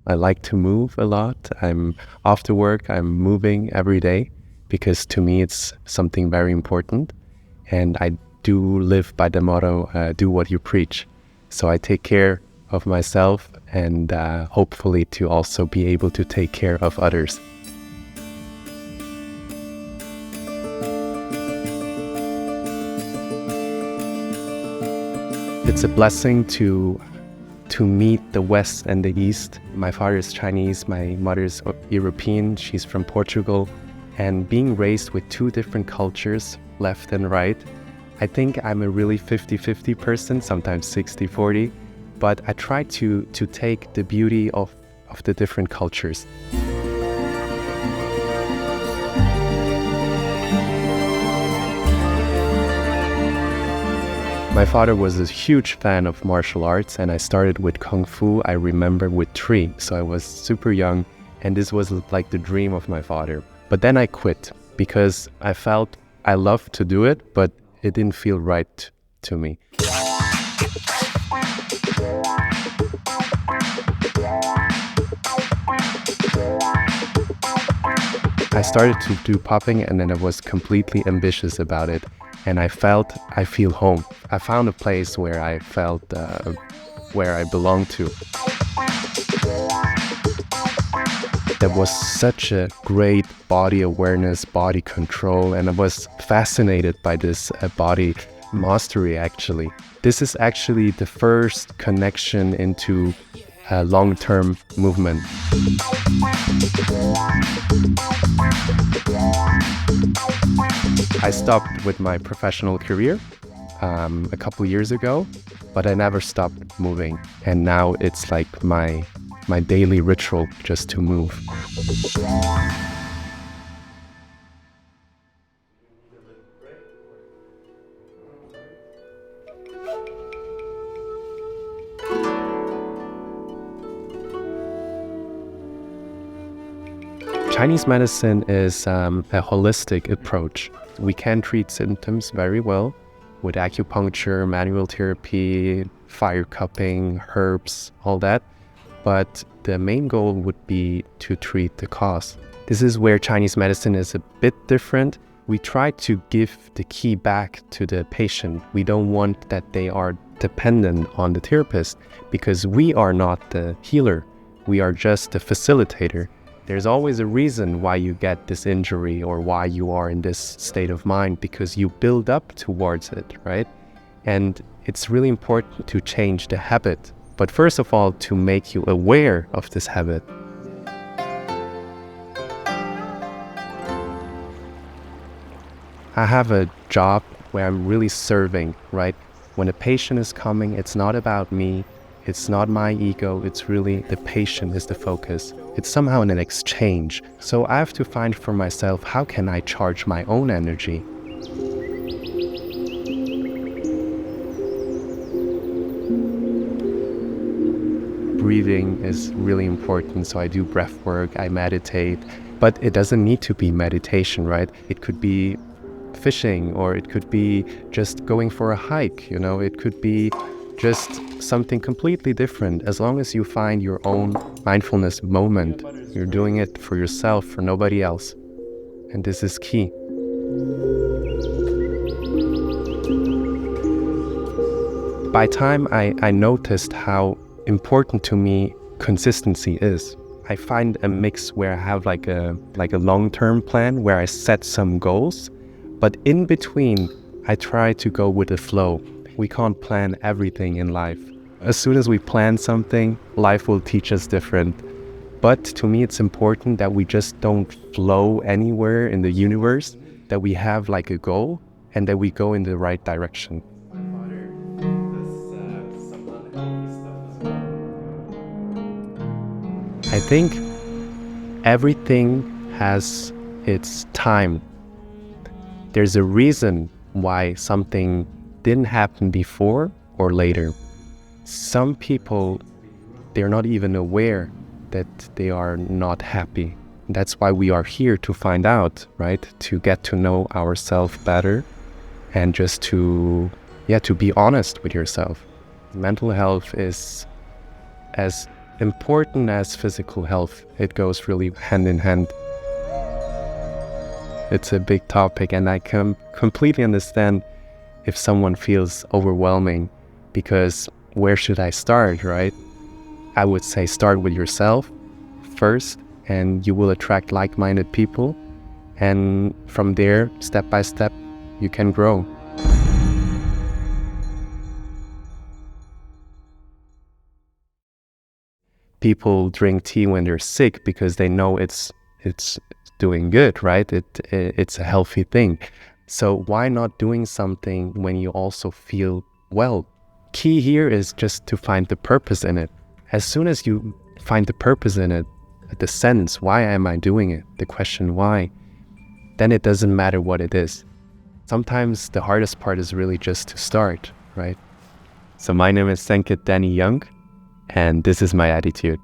I like to move a lot. I'm after work, I'm moving every day because to me it's something very important. And I do live by the motto, do what you preach. So I take care of myself and hopefully to also be able to take care of others. It's a blessing to meet the West and the East. My father is Chinese, my mother's European, she's from Portugal. And being raised with two different cultures, left and right, I think I'm a really 50-50 person, sometimes 60-40, but I try to take the beauty of the different cultures. My father was a huge fan of martial arts, and I started with Kung Fu, I remember, with 3. So I was super young, and this was like the dream of my father. But then I quit because I felt I loved to do it, but it didn't feel right to me. I started to do popping, and then I was completely ambitious about it. And I feel home. I found a place where I felt where I belong to. There was such a great body awareness, body control, and I was fascinated by this body mastery actually. This is actually the first connection into long-term movement. I stopped with my professional career a couple years ago, but I never stopped moving. And now it's like my daily ritual just to move. Chinese medicine is a holistic approach. We can treat symptoms very well with acupuncture, manual therapy, fire cupping, herbs, all that. But the main goal would be to treat the cause. This is where Chinese medicine is a bit different. We try to give the key back to the patient. We don't want that they are dependent on the therapist because we are not the healer. We are just the facilitator. There's always a reason why you get this injury or why you are in this state of mind, because you build up towards it, right? And it's really important to change the habit. But first of all, to make you aware of this habit. I have a job where I'm really serving, right? When a patient is coming, it's not about me. It's not my ego, it's really the patient is the focus. It's somehow an exchange. So I have to find for myself, how can I charge my own energy? Breathing is really important, so I do breath work, I meditate. But it doesn't need to be meditation, right? It could be fishing, or it could be just going for a hike, it could be just something completely different. As long as you find your own mindfulness moment, you're doing it for yourself, for nobody else. And this is key. By time I noticed how important to me consistency is. I find a mix where I have like a long-term plan where I set some goals, but in between I try to go with the flow. We can't plan everything in life. As soon as we plan something, life will teach us different. But to me, it's important that we just don't flow anywhere in the universe, that we have like a goal and that we go in the right direction. I think everything has its time. There's a reason why something didn't happen before or later. Some people, they're not even aware that they are not happy. That's why we are here, to find out, right? To get to know ourselves better and just to be honest with yourself. Mental health is as important as physical health. It goes really hand in hand. It's a big topic, and I can completely understand if someone feels overwhelming, because where should I start, right? I would say start with yourself first, and you will attract like-minded people. And from there, step by step, you can grow. People drink tea when they're sick because they know it's doing good, right? It's a healthy thing. So why not doing something when you also feel well? Key here is just to find the purpose in it. As soon as you find the purpose in it, the sense, why am I doing it? The question why, then it doesn't matter what it is. Sometimes the hardest part is really just to start, right? So my name is Sengkit Danny Yeung, and this is my attitude.